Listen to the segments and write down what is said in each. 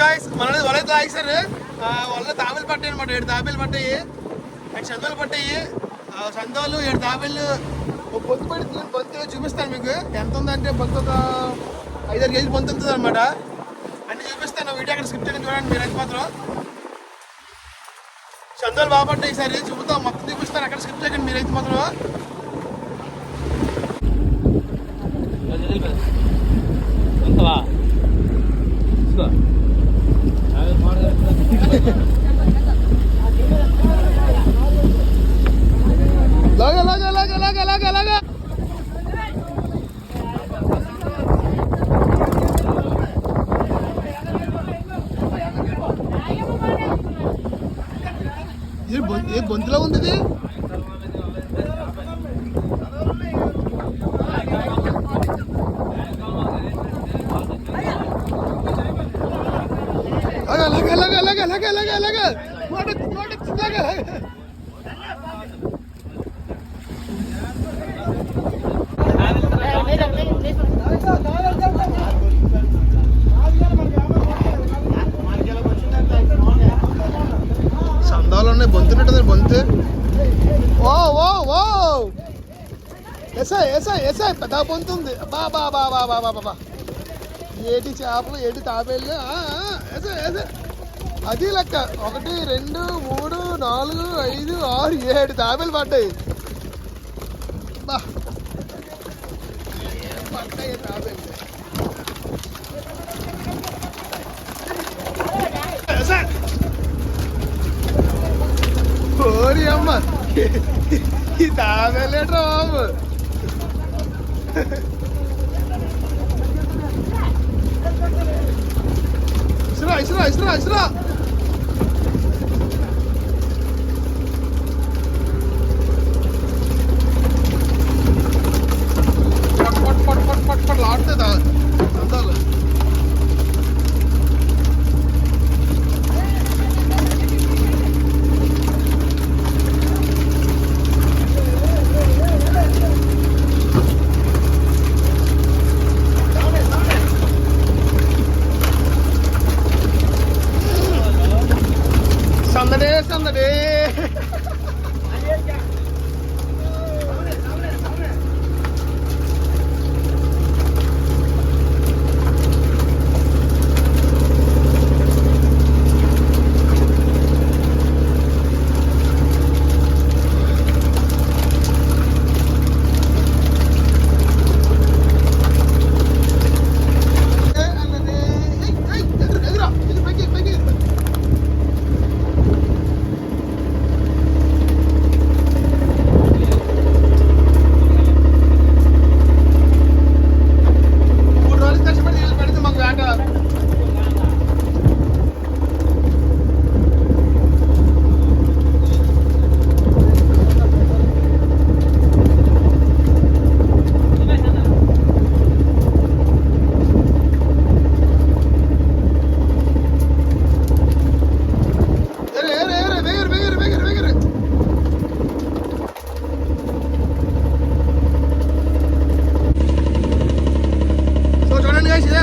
Guys మనది వలైతే ఆగిసారు వాళ్ళ తాబేలు పట్టాయి అనమాట. 7 తాబేలు పట్టాయి, 5 సందోలు పట్టాయి. సందోలు 7 తాబేలు బొత్తు పడి బొత్తు చూపిస్తాను మీకు. ఎంత ఉందంటే బొత్తు ఒక 5-6 కేజీలు బొంతు ఉంటుంది అనమాట. అన్నీ చూపిస్తాను వీడియో అక్కడ స్కిప్ చేయడం చూడండి మీరైతే మాత్రం. సందోలు బాగా పట్టాయి ఈసారి చూపుతాం, మొత్తం చూపిస్తాను అక్కడ స్కిప్ చేయకండి మీరైతే మాత్రం. లాగా లాగా లాగా లాగా లాగా లాగా ఏ గొంతులో ఉంది ఇది. అలాగే అలాగే అలాగే అలాగే అలాగే అలాగే అలాగే సందాలు ఉన్నాయి, బొంతున్నట్టు బొంతు. ఓ ఓ ఓ ఎసా ఎసా ఎసా పెద్ద బొంతుంది. బా బా బా బా బా బా బా ఏటి చేపలు, ఏటి తాబేళ్ళు. ఎసా ఎసా అది లెక్క 1 2 3 4 5 6 7 తాబేలు పడ్డాయి. బా పడ్డాయి తాబేలు. ఓరి అమ్మ ఈ తాబేలేట్రా బాబు. ఇసురా ఇసురా ఇసురా ఇసురా. పట్ ఆడుతుందా అందాలు. సందడే సందడే.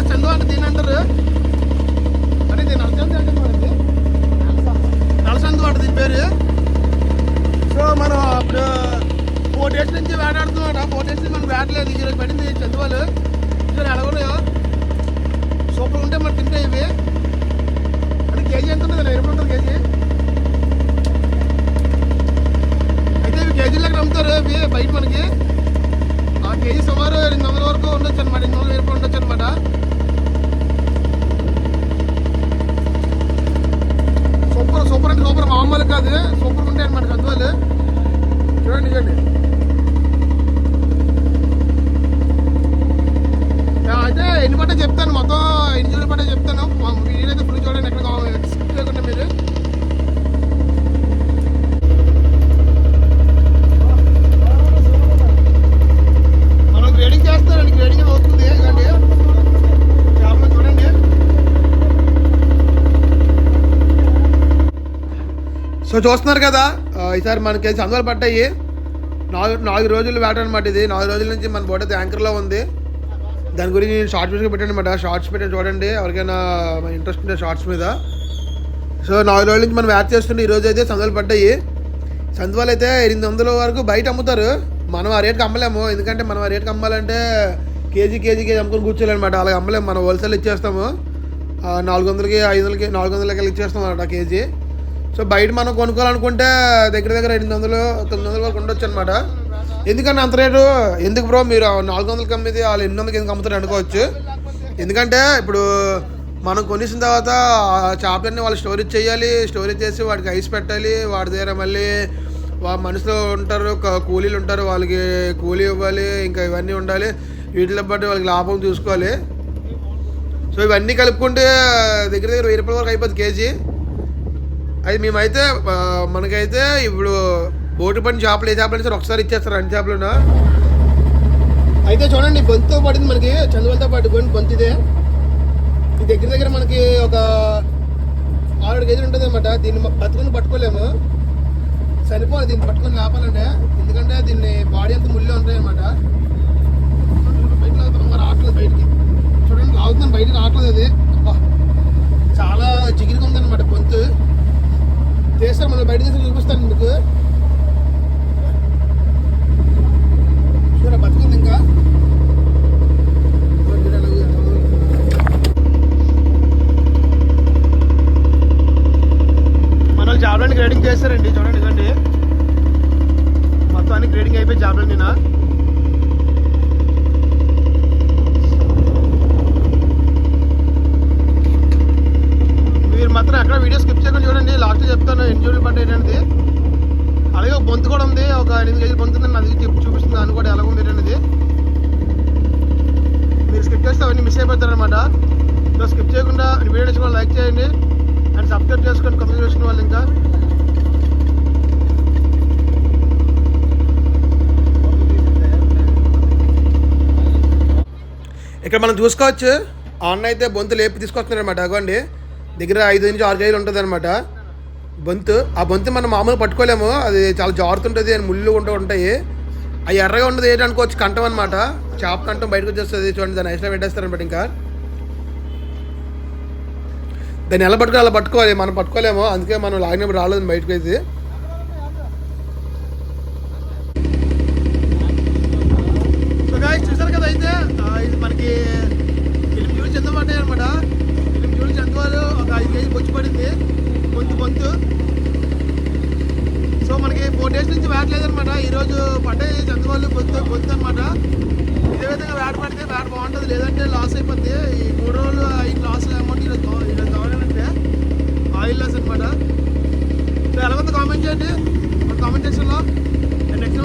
చందు అంటే దీని అంటారు. అంటే దీని నలసందు అంటే నలసందు అంటే దీని పేరు. సో మనం అప్పుడు 4 days నుంచి వేటాడుతున్నాం. 4 days నుంచి మనం వేటలేదు. ఈరోజు పడింది చందువాలు. ఈరోజు ఎలాగోన్నాయో సూపర్ ఉంటే మరి తింటే ఇవి. అంటే కేజీ ఎంత ఉంటుంది? 20 రూపాయలు కేజీ. అయితే ఇవి కేజీల దగ్గర అమ్ముతారు ఇవి బయట మనకి. ఆ కేజీ సుమారు 200 వరకు ఉండొచ్చు అనమాట. 200 రూపాయలు ఉండొచ్చు అనమాట. సూపర్ సూపర్ అంటే సూపర్, మామూలు కాదు, సూపర్ ఉంటాయి అనమాట చందువాలు. చూడండి చూడండి. అయితే ఎన్ని పట్ట చెప్తాను, మొత్తం 8 పట్ట చెప్తాను. వీడియో ఫుల్ చూడండి, ఎక్కడ స్కిప్ లేకుండా మీరు. మనం గ్రేడింగ్ చేస్తారండి, గ్రేడింగ్ అవుతుంది కానీ చేపలు చూడండి. సో చూస్తున్నారు కదా, ఈసారి మనకి సందులు పడ్డాయి. 4 రోజులు వేట అనమాట ఇది. 4 రోజుల నుంచి మన బోట్ అయితే యాంకర్లో ఉంది. దాని గురించి నేను షార్ట్స్ వీడియో పెట్టాను అనమాట. షార్ట్స్ పెట్టాను చూడండి, ఎవరికైనా ఇంట్రెస్ట్ ఉంటే షార్ట్స్ మీద. సో 4 రోజుల నుంచి మనం వ్యాట్ చేస్తుంటే ఈరోజు అయితే సందులు పడ్డాయి. సందువాలు అయితే 800 వరకు బయట అమ్ముతారు. మనం ఆ రేట్కి అమ్మలేము, ఎందుకంటే మనం ఆ రేట్కి అమ్మాలంటే కేజీ అమ్ముకొని కూర్చోలేనమాట. అలాగే అమ్మలేము, మనం హోల్సేల్ ఇచ్చేస్తాము. 400కి 500కి 400కి ఇచ్చేస్తాం అన్నమాట కేజీ. సో బయట మనం కొనుక్కోవాలనుకుంటే దగ్గర 800 900 వరకు ఉండొచ్చు అనమాట. ఎందుకంటే అంత రేటు ఎందుకు బ్రో, మీరు 400కి అమ్మేది వాళ్ళు 800కి ఎందుకు అమ్ముతారు అనుకోవచ్చు. ఎందుకంటే ఇప్పుడు మనం కొనేసిన తర్వాత చేపలన్నీ వాళ్ళు స్టోరేజ్ చేయాలి, స్టోరేజ్ చేసి వాడికి ఐస్ పెట్టాలి, వాడి దగ్గర మళ్ళీ మనుషులు ఉంటారు, కూలీలు ఉంటారు, వాళ్ళకి కూలీ ఇవ్వాలి, ఇంకా ఇవన్నీ ఉండాలి. వీటిలో బట్టి వాళ్ళకి లాభం చూసుకోవాలి. సో ఇవన్నీ కలుపుకుంటే దగ్గర 1000 రూపాయల వరకు అయిపోతుంది కేజీ. అది మేమైతే మనకైతే ఇప్పుడు బోటు పని చేపలు ఏ చేపలు సార్ ఒకసారి ఇచ్చేస్తారు, అన్ని చేపలున్నా. అయితే చూడండి, బొంతుతో పడింది మనకి, చందువలతో పట్టుకొని బొంతు ఇదే. ఈ దగ్గర మనకి ఒక 6 కేజీలు ఉంటుంది అనమాట. దీన్ని బతుకుని పట్టుకోలేము, సరిపోదు దీన్ని పట్టుకొని లేపాలంటే, ఎందుకంటే దీన్ని బాడీ అంతా ముళ్ళే ఉంటాయి అనమాట. బయట రావట్లేదు, బయటికి చూడండి లాగుతున్నాను, బయటికి రావట్లేదు. అది చాలా జిగిరిగా ఉందన్నమాట బొంతు. చేస్తారు మనం బయట తీసి చూపిస్తాను మీకు. చూడ బతుకుంది ఇంకా. మన జాబ్లన్నీ గ్రేడింగ్ చేస్తారండి, చూడండి ఇదండి మొత్తం అన్ని గ్రేడింగ్ అయిపోయి జాబ్లన్నీ. మీరు మాత్రం ఎక్కడ వీడియో స్కిప్ చేయకుండా చూడండి, లాస్ట్ చెప్తాను ఎన్ని జోడులు పడ్డాయి అనేది. అలాగే ఒక బొంతు కూడా ఉంది, ఒక 8 కేజీలు బొంతు ఉందని అది చూపిస్తుంది, దాన్ని కూడా ఎలా ఉంది అనేది. మీరు స్కిప్ చేస్తే అవన్నీ మిస్ అయిపోతారు అనమాట. సో స్కిప్ చేయకుండా వీడియో నచ్చిన లైక్ చేయండి అండ్ సబ్స్క్రైబ్ చేసుకోండి కొత్తగా చూసిన వాళ్ళు. ఇంకా ఇక్కడ మనం చూసుకోవచ్చు, ఆన్ అయితే బొంతు లేపి తీసుకొస్తున్నారు అనమాట. అగోండి దగ్గర 5 నుంచి 6 కేజీలు ఉంటుంది అనమాట బొంతు. ఆ బొంతు మనం మామూలుగా పట్టుకోలేము, అది చాలా జారుతుంటుంది, అని ముళ్ళు ఉంటాయి. అవి ఎర్రగా ఉండదు ఏంటి అనుకోవచ్చు, కంఠం అనమాట, చేప కంఠం బయటకు వచ్చేస్తుంది. చూడండి, దాన్ని ఐస్లో పెట్టేస్తారనమాట. ఇంకా దాన్ని ఎలా పట్టుకోవాలి అలా పట్టుకోవాలి, మనం పట్టుకోలేము, అందుకే మనం లాగినప్పుడు రాలేదు బయటకు. అయితే సో గాయ్స్ చూసారు కదా, అయితే ఇది మనకి 8 జూలు చెంద పడ్డాయి అనమాట. 8 జూలు చెందవారు ఒక 5 కేజీలు బొచ్చు పడింది బొంతు. సో మనకి 4 డేస్ నుంచి వేట లేదనమాట. ఈరోజు పడ్డాయి చందవాళ్ళు బొంతు అనమాట. ఇదే విధంగా వేట పడితే వేట బాగుంటుంది, లేదంటే లాస్ అయిపోద్ది. ఈ 3 రోజులు ఈ లాస్ అమౌంట్ ఈరోజు కావాలంటే ఆయిల్ లాస్ అనమాట. సో ఎలా ఉందో కామెంట్ చేయండి మన కామెంట్ సెక్షన్లో. నెక్స్ట్